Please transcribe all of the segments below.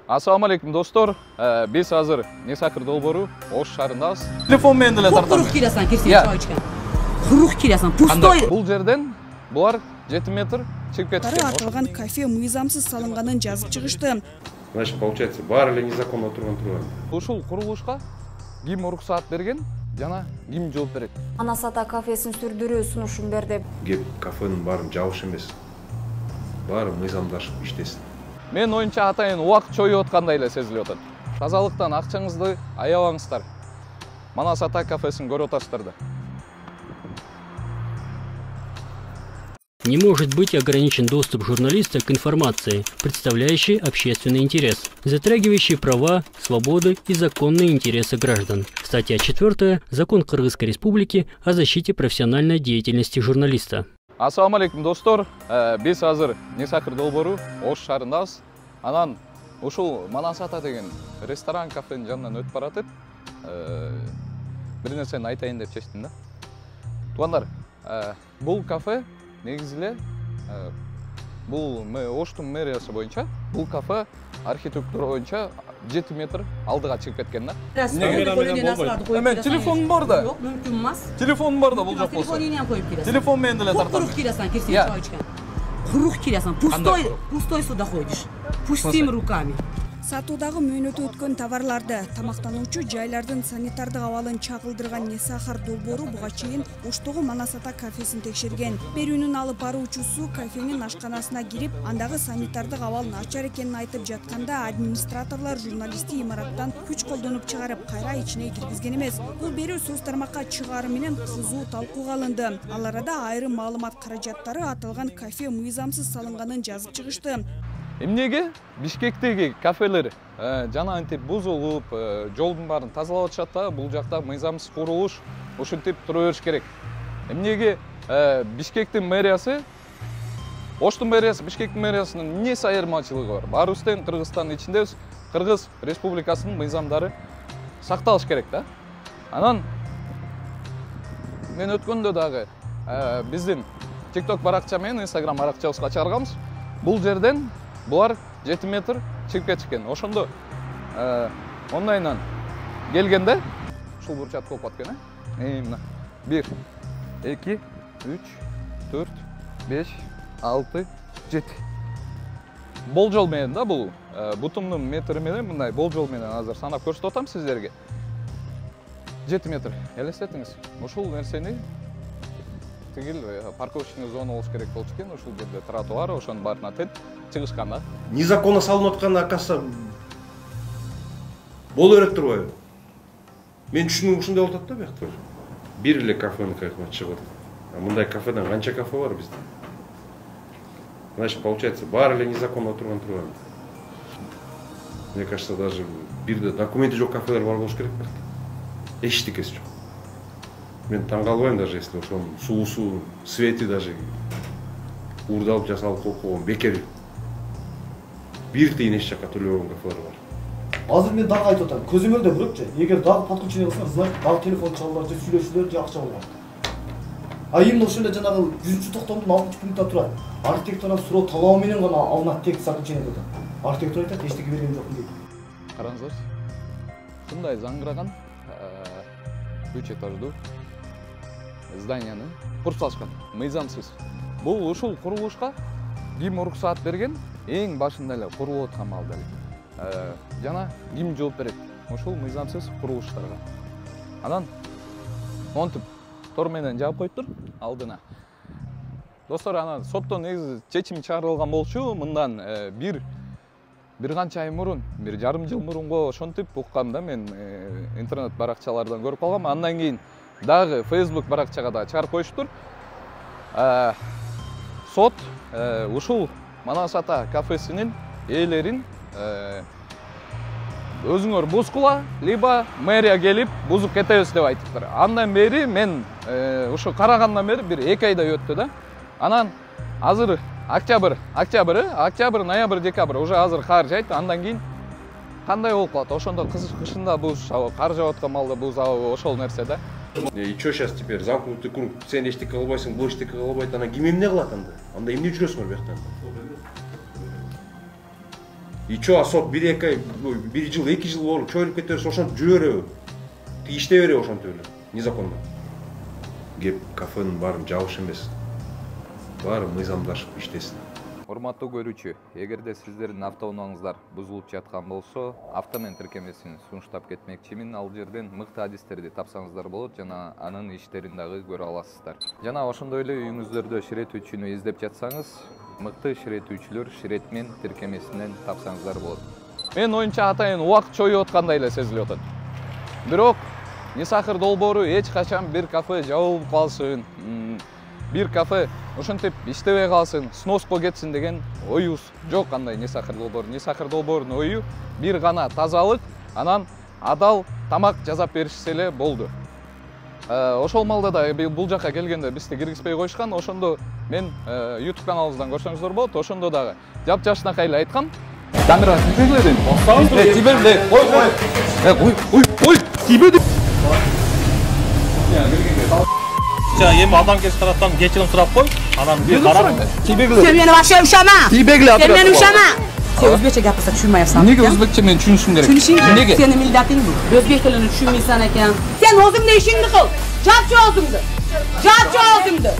Assalamu alaikum dostlar. Biz hazır Nesakır Dolboru Oş şarındayız. Telefon menен деле тартам. Kuruq kilasan, kirsen çay içken. Kuruq kilasan, pustoy. Бул жерден булар 7 метр чыгып кеткен. Аталган кафе мыйзамсыз салынгандын жазып чыгышты. Значит, получается, бар эле незаконно турган. Ушул курулушка ким уруксаат берген жана ким жооп берет? Манасата кафесин сүрдүрүү сунушун берди. Кеп кафенин баарын жабыш эмес. Баары мыйзамдашып иштесин. Мен оюнча атайын убакыт чоюп аткандай эле сезилип атат. Тазалыктан акчаңызды аябаңыздар. Манасата кафесин көрүп атасыздар да. Не может быть ограничен доступ журналиста к информации, представляющей общественный интерес, затрагивающей права, свободы и законные интересы граждан. Статья 4. Закон Кыргызской Республики о защите профессиональной деятельности журналиста. Assalamu alaikum dostlar. Biz hazır Nesakır Dolboru Oş şarындayız. Анан ушул Манасата деген ресторан кафенин жанынан өтүп баратып, бир нерсени айтайын деп чечтим да. Туугандар, бул кафе негизи эле бул Оштун мэриясы боюнча бул кафе архитектура боюнча 7 метр алдыга чыгып кеткен да. Мен телефонум бар да. Yok, mümkün olmaz. Телефонум бар да бул жок болсо. Telefonuyla koyup kilasan. Telefon менен деле тартам. Kuruq kilasan, kirsen çay içken. Kuruq kilasan, пустой суда ходишь. Пустыми руками. Сатуудагы мөөнөтү өткөн товарларды, тамактануучу жайлардын санитардык абалын чагылдырган Несакыр Долбоору буга чейин Оштогу Манасата кафесин текшерген. Берүүнүн алып баруучусу кафенин ашканасына кирип, андагы санитардык абал начар экенин айтып жатканда, администраторлор журналистти имараттан күч колдонуп чыгарып, кайра ичине киргизген эмес. Бул берүү соц тармакка чыгары менен кызуу талкууга алынды. Ал арада айрым маалымат каражаттары аталган кафе мыйзамсыз салынганын жазып чыгышты. Эмнеге Бишкектеги кафелер жана антип бузулуп, жолдун баарын тазалап атышат да, бул жакта мыйзамсыз курулуш ушинтип тура бериш керек. Эмнеге Бишкектин мэриясы, Оштун мэриясы, Бишкектин мэриясынын эмнеси айырмачылыгы бар? Баарыбыз тең Кыргызстандын ичинде Кыргыз Республикасынын мыйзамдары сакталыш керек да. Анан мен өткөндө дагы биздин TikTok баракча менен Instagram баракчабызга чыгарганбыз. Бул жерден булар 7 метр чыгып кетишкен. Ошондо ондайынан келгенде ушул бурчат болуп аткан, мына 1 2 3 4 5 6 7 болжол менен да бул бутумдун метри менен мындай болжол менен азыр санап көрсөтүп атам сиздерге. 7 метр. Элестетиңиз. Ушул нерсени тигил парковочный зона болуш керек болчу экен, ушул жерде тротуар, ошонун баарына тең чыгышкан да. Незаконно салынып аткан акасы боло берет турбайбы? Мен түшүнүгүм ушундай болуп атат да биякта. Бир эле кафенин кайкына чыгып атат. Мындай кафеден канча кафе бар бизде? Значит, получается, бар эле незаконно турган. Мне кажется, даже бирде документи жок кафелер бар болуш керек биякта. Эчтекеси жок. Мен таң калбайм даже, если ошонун суусу, свети даже уурдалып жасалып койгон бекер. Бир тыйын эч жакка төлөбөгөн кафелер бар. Азыр мен дагы айтып атам, көзөмөлдө көрөкчү. Эгер дагы подключение кылсаңыз, значит, дагы телефон чалуулар же сүйлөшүүлөр же акча болгон. А именно ошондо жанагы 100-чү токтомдун 60 пунктта турат. Архитектордон суроо талабы менен гана алынат тек заключение деп атат. Архитектор айтат, эчтеке берген жокмун дейт. Караңыздарчы. Мындай заңгыраган 3 этаждуу зданияны курсалышкан, мыйзамсыз. Бул ушул курулушка ким уруксаат берген? Эң башында эле курулуп аткан маалда эле. Жана ким жооп берет? Ушул мыйзамсыз курулуштарга. Анан монтип тор менен жаап коюптур алдына. Достор, анан соттон негизи чечим чыгарылган болчу. Мындан бир канча ай мурун, бир жарым жыл мурунго ошентип уккам да, мен интернет баракчалардан көрүп калгам. Андан кийин дагы Facebook баракчага да чыгарып коюштур. Сот ушул Манасата кафесинин ээлерин өзүңөр бузгула, либо мэрия келип бузуп кетебиз деп айтыптыр. Андан бери мен ушу карагандан бери бир 2 айдай өттү да. Анан азыр октябрь, ноябрь, декабрь уже азыр кар жайт. Андан кийин кандай болуп калат? Ошондо кышында буз кар жаап аткан маалда буз ошол нерсе да. И что сейчас теперь? Замкнутый круг. Сен эчтеке кылбайсың, бул эчтеке кылбайт. Ана ким эмне кылат анда? Анда эмне жүрөсүңөр бияктан? И чо, сот 1-2 ай, 1 жыл, 2 жыл болуп чөйрүп кете берсе, ошентип жүрө береби? Иштей береби ошентип эле, незаконно. Кеп кафенин баарын жабыш эмес. Баары мыйзамдашып иштесин. Урматтуу көрүүчү, эгерде сиздердин автоунааңыздар бузулуп жаткан болсо, автомен тиркемесин сунуштап кетмекчимин. Ал жерден мыкты адистерди тапсаңыздар болот жана анын иштерин дагы көрө аласыздар. Жана ошондой эле үйүңүздөрдө ширетүүчүнү издеп жатсаңыз, мыкты ширетүүчүлөр ширетмен тиркемесинен тапсаңыздар болот. Мен оюнча атайын убакыт чоюп аткандай эле сезилип атат. Бирок Несахыр долбоору эч качан бир кафе жабылып калсын, бир кафе ошентип иштебей калсын, сноско кетсин деген оюбуз жок. Кандай Несахыр долбоору? Несахыр долбоорунун ою бир гана тазалык, анан адал тамак жасап беришсе эле болду. Ошол малда да бул жака келгенде бизди киргизбей коюшкан. Ошондо мен YouTube каналыбыздан көрсөңүздөр болот. Ошондо дагы жапжашынакай эле айткам. Камера тибегледин. Тибегле. Ой. Тибеди. Эми адам келип тараптан кечирим сурап кой. Анан бир карап. Sen beni вообще ушама. Sen beni ушама. Sen özbekçe gapirsa tushunmayapsan. Nega o'zbekcha men tushunishim kerak? Nega? Senin millating bu. O'zbek tilini tushunmaysan ekan. Sen o'zingni ishingni qil. Chapchi o'zingni. Chapchi o'zingni.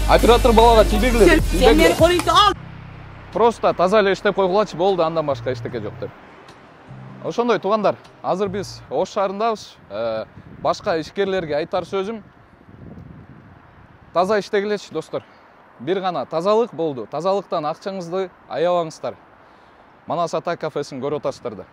Оператор балага тибегле. Sen meni qo'lingni ol. Просто таза эле иштеп койгулачы болду, андан башка эчтеке жок деп. Ошондой туугандар, азыр биз Ош шаарындабыз. Башка ишкерлерге айтар сөзүм, таза иштегилечи достор. Бир гана тазалык болду. Тазалыктан акчаңызды аябаңыздар. Манас Ата кафесин көрүп атасыздар да.